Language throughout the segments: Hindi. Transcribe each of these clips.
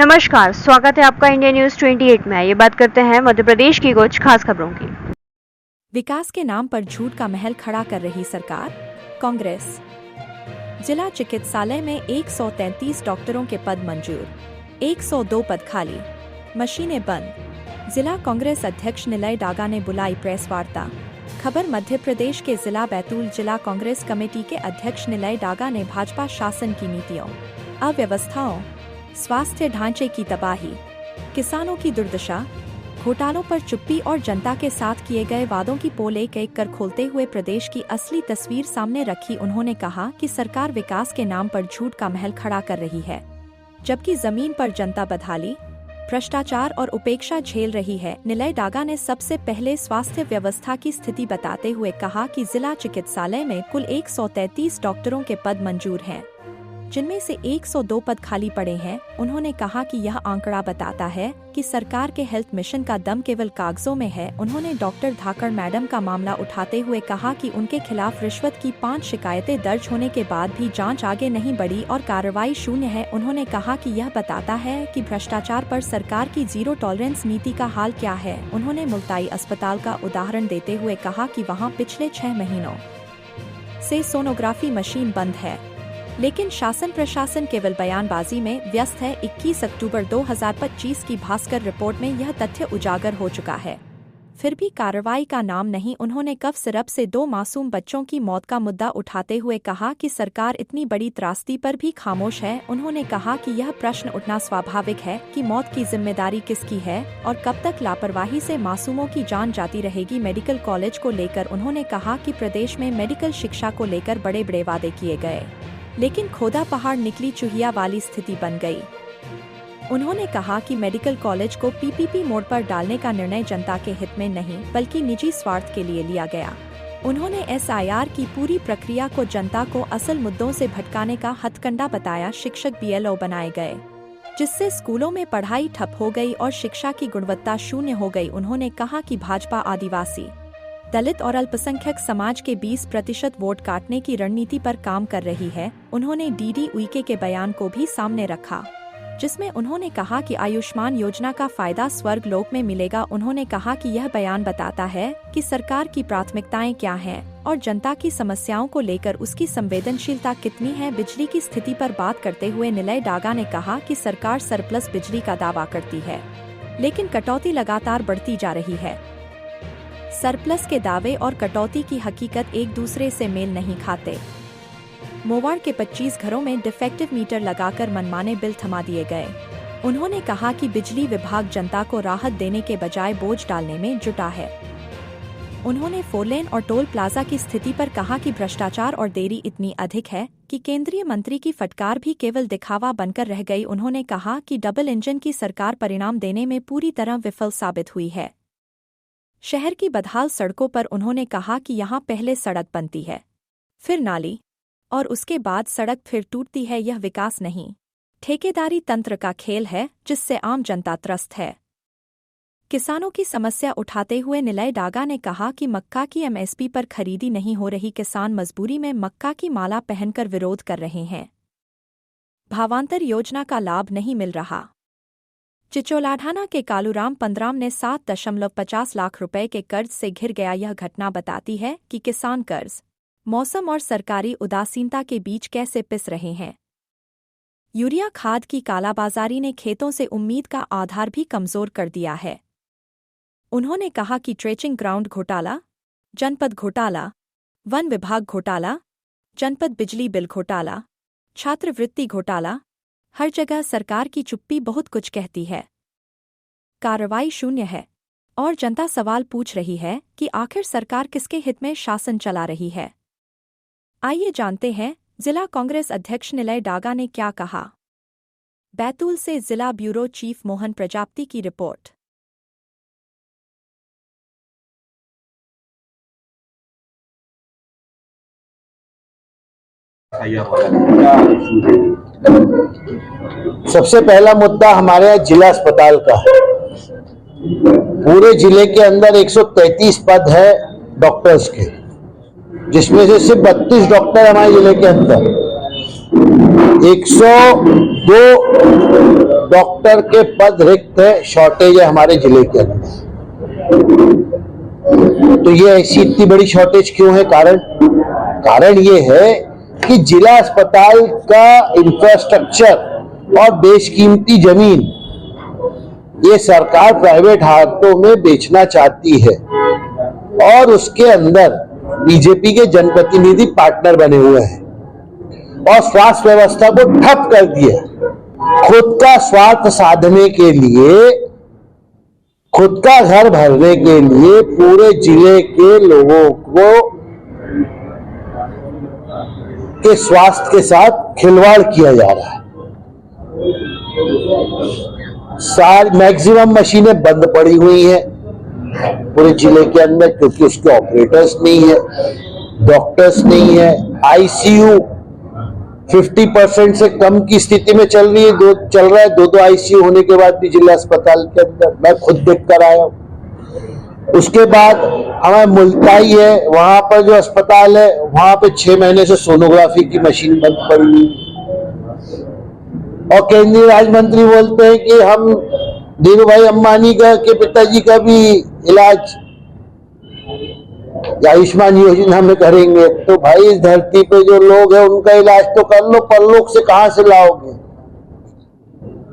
नमस्कार, स्वागत है आपका इंडिया न्यूज 28 में। ये बात करते हैं मध्य प्रदेश की कुछ खास खबरों की। विकास के नाम पर झूठ का महल खड़ा कर रही सरकार, कांग्रेस। जिला चिकित्सालय में 133 डॉक्टरों के पद मंजूर, 102 पद खाली, मशीनें बंद। जिला कांग्रेस अध्यक्ष निलय डागा ने बुलाई प्रेस वार्ता। खबर मध्य प्रदेश के जिला बैतूल जिला कांग्रेस कमेटी के अध्यक्ष निलय डागा ने भाजपा शासन की नीतियों, अव्यवस्थाओं, स्वास्थ्य ढांचे की तबाही, किसानों की दुर्दशा, घोटालों पर चुप्पी और जनता के साथ किए गए वादों की पोल एक एक कर खोलते हुए प्रदेश की असली तस्वीर सामने रखी। उन्होंने कहा कि सरकार विकास के नाम पर झूठ का महल खड़ा कर रही है, जबकि जमीन पर जनता बदहाली, भ्रष्टाचार और उपेक्षा झेल रही है। निलय डागा ने सबसे पहले स्वास्थ्य व्यवस्था की स्थिति बताते हुए कहा कि जिला चिकित्सालय में कुल 133 डॉक्टरों के पद मंजूर हैं, जिनमें से 102 पद खाली पड़े हैं। उन्होंने कहा कि यह आंकड़ा बताता है कि सरकार के हेल्थ मिशन का दम केवल कागजों में है। उन्होंने डॉक्टर धाकड़ मैडम का मामला उठाते हुए कहा कि उनके खिलाफ रिश्वत की 5 शिकायतें दर्ज होने के बाद भी जांच आगे नहीं बढ़ी और कार्रवाई शून्य है। उन्होंने कहा कि यह बताता है कि भ्रष्टाचार पर सरकार की जीरो टॉलरेंस नीति का हाल क्या है। उन्होंने मुल्ताई अस्पताल का उदाहरण देते हुए कहा कि वहाँ पिछले 6 महीनों से सोनोग्राफी मशीन बंद है, लेकिन शासन प्रशासन केवल बयानबाजी में व्यस्त है। 21 अक्टूबर 2025 की भास्कर रिपोर्ट में यह तथ्य उजागर हो चुका है, फिर भी कार्रवाई का नाम नहीं। उन्होंने कफ सिरप से 2 मासूम बच्चों की मौत का मुद्दा उठाते हुए कहा कि सरकार इतनी बड़ी त्रासदी पर भी खामोश है। उन्होंने कहा कि यह प्रश्न उठना स्वाभाविक है कि मौत की जिम्मेदारी किसकी है और कब तक लापरवाही से मासूमों की जान जाती रहेगी। मेडिकल कॉलेज को लेकर उन्होंने कहा कि प्रदेश में मेडिकल शिक्षा को लेकर बड़े बड़े वादे किए गए, लेकिन खोदा पहाड़ निकली चूहिया वाली स्थिति बन गई। उन्होंने कहा कि मेडिकल कॉलेज को पीपीपी मोड पर डालने का निर्णय जनता के हित में नहीं बल्कि निजी स्वार्थ के लिए लिया गया। उन्होंने एसआईआर की पूरी प्रक्रिया को जनता को असल मुद्दों से भटकाने का हथकंडा बताया। शिक्षक बीएलओ बनाए गए, जिससे स्कूलों में पढ़ाई ठप हो गई और शिक्षा की गुणवत्ता शून्य हो गई। उन्होंने कहा कि भाजपा आदिवासी, दलित और अल्पसंख्यक समाज के 20% वोट काटने की रणनीति पर काम कर रही है। उन्होंने डीडी उइके के बयान को भी सामने रखा, जिसमें उन्होंने कहा कि आयुष्मान योजना का फायदा स्वर्ग लोक में मिलेगा। उन्होंने कहा कि यह बयान बताता है कि सरकार की प्राथमिकताएं क्या हैं और जनता की समस्याओं को लेकर उसकी संवेदनशीलता कितनी है। बिजली की स्थिति पर बात करते हुए निलय डागा ने कहा कि सरकार सरप्लस बिजली का दावा करती है, लेकिन कटौती लगातार बढ़ती जा रही है। सरप्लस के दावे और कटौती की हकीकत एक दूसरे से मेल नहीं खाते। मोवाड़ के 25 घरों में डिफेक्टिव मीटर लगाकर मनमाने बिल थमा दिए गए। उन्होंने कहा कि बिजली विभाग जनता को राहत देने के बजाय बोझ डालने में जुटा है। उन्होंने 4 लेन और टोल प्लाजा की स्थिति पर कहा कि भ्रष्टाचार और देरी इतनी अधिक है कि केंद्रीय मंत्री की फटकार भी केवल दिखावा बनकर रह गई। उन्होंने कहा कि डबल इंजन की सरकार परिणाम देने में पूरी तरह विफल साबित हुई है। शहर की बदहाल सड़कों पर उन्होंने कहा कि यहाँ पहले सड़क बनती है, फिर नाली और उसके बाद सड़क फिर टूटती है। यह विकास नहीं, ठेकेदारी तंत्र का खेल है, जिससे आम जनता त्रस्त है। किसानों की समस्या उठाते हुए निलय डागा ने कहा कि मक्का की एमएसपी पर खरीदी नहीं हो रही, किसान मजबूरी में मक्का की माला पहनकर विरोध कर रहे हैं। भावांतर योजना का लाभ नहीं मिल रहा। चिचोलाढाना के कालूराम पंद्राम ने 7.50 लाख रुपए के कर्ज से घिर गया। यह घटना बताती है कि किसान कर्ज, मौसम और सरकारी उदासीनता के बीच कैसे पिस रहे हैं। यूरिया खाद की कालाबाजारी ने खेतों से उम्मीद का आधार भी कमजोर कर दिया है। उन्होंने कहा कि ट्रेचिंग ग्राउंड घोटाला, जनपद घोटाला, वन विभाग घोटाला, जनपद बिजली बिल घोटाला, छात्रवृत्ति घोटाला, हर जगह सरकार की चुप्पी बहुत कुछ कहती है, कार्रवाई शून्य है और जनता सवाल पूछ रही है कि आखिर सरकार किसके हित में शासन चला रही है। आइए जानते हैं जिला कांग्रेस अध्यक्ष निलय डागा ने क्या कहा। बैतूल से जिला ब्यूरो चीफ मोहन प्रजापति की रिपोर्ट। सबसे पहला मुद्दा हमारे यहाँ जिला अस्पताल का है। पूरे जिले के अंदर 133 पद है डॉक्टर्स के, जिसमें से सिर्फ 32 डॉक्टर हमारे जिले के अंदर। 102 डॉक्टर के पद रिक्त है, शॉर्टेज है हमारे जिले के अंदर। तो ये ऐसी इतनी बड़ी शॉर्टेज क्यों है? कारण ये है कि जिला अस्पताल का इंफ्रास्ट्रक्चर और बेशकीमती जमीन ये सरकार प्राइवेट हाथों में बेचना चाहती है और उसके अंदर बीजेपी के जनप्रतिनिधि पार्टनर बने हुए हैं और स्वास्थ्य व्यवस्था को ठप कर दिया। खुद का स्वार्थ साधने के लिए, खुद का घर भरने के लिए पूरे जिले के लोगों को के स्वास्थ्य के साथ खिलवाड़ किया जा रहा है। सारी मैक्सिमम मशीनें बंद पड़ी हुई हैं पूरे जिले के अंदर, क्योंकि उसके ऑपरेटर्स नहीं है, डॉक्टर्स नहीं है। आईसीयू 50% से कम की स्थिति में चल रहा है। दो आईसीयू होने के बाद भी जिला अस्पताल के अंदर, मैं खुद देख कर आया हूं। उसके बाद हमारे मुल्ताई है, वहां पर जो अस्पताल है वहां पे 6 महीने से सोनोग्राफी की मशीन बंद पड़ी हुई। और केंद्रीय राज्य मंत्री बोलते हैं कि हम धीरू भाई अंबानी के पिताजी का भी इलाज आयुष्मान योजना में करेंगे। तो भाई इस धरती पे जो लोग हैं उनका इलाज तो कर लो, परलोक से कहां से लाओगे?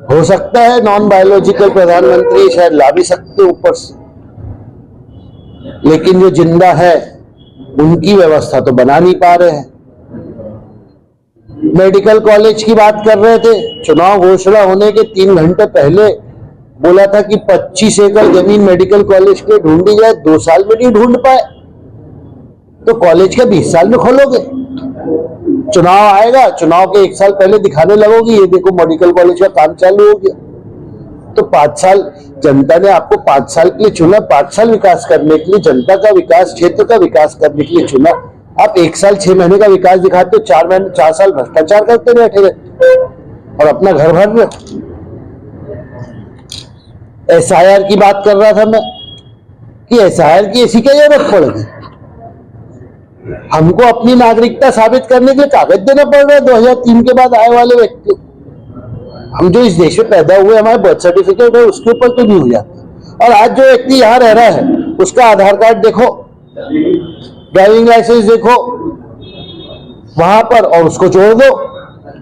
हो सकता है नॉन बायोलॉजिकल प्रधानमंत्री शायद ला भी सकते ऊपर से, लेकिन जो जिंदा है उनकी व्यवस्था तो बना नहीं पा रहे हैं। मेडिकल कॉलेज की बात कर रहे थे, चुनाव घोषणा होने के 3 घंटे पहले बोला था कि 25 एकड़ जमीन मेडिकल कॉलेज के ढूंढी जाए, 2 साल में नहीं ढूंढ पाए। तो कॉलेज के 20 साल में खोलोगे? चुनाव आएगा, चुनाव के 1 साल पहले दिखाने लगोगी, ये देखो मेडिकल कॉलेज का काम चालू हो गया। तो 5 साल जनता ने आपको 5 साल के लिए चुना, 5 साल विकास करने के लिए, जनता का विकास, क्षेत्र का विकास करने के लिए चुना। आप 1 साल 6 महीने का विकास दिखाते हो, 4 साल भ्रष्टाचार करते बैठे रहते और अपना घर भर रहे हो। एसआईआर की बात कर रहा था मैं कि एसआईआर की ऐसी क्या जरूरत पड़ गई? हमको अपनी नागरिकता साबित करने के लिए कागज देना पड़ रहा है 2003 के बाद आए वाले व्यक्ति। हम जो इस देश में पैदा हुए, हमारे बर्थ सर्टिफिकेट है उसके ऊपर क्यों नहीं हो जाता? और आज जो व्यक्ति यहाँ रह रहा है उसका आधार कार्ड देखो, ड्राइविंग लाइसेंस देखो वहां पर और उसको जोड़ दो।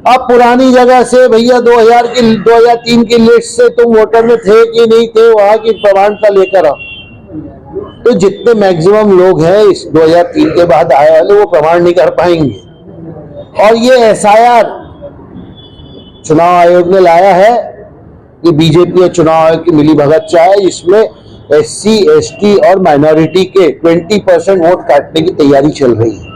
अब पुरानी जगह से भैया 2003 की लिस्ट से तुम वोटर में थे कि नहीं थे, वहां की प्रमाणता लेकर आओ। तो जितने मैक्सिमम लोग हैं इस 2003 के बाद आए वाले वो प्रमाण नहीं कर पाएंगे। और ये एसआईआर चुनाव आयोग ने लाया है कि बीजेपी और चुनाव आयोग की मिलीभगत चाहे, जिसमें एससी, एसटी और माइनॉरिटी के 20% वोट काटने की तैयारी चल रही है।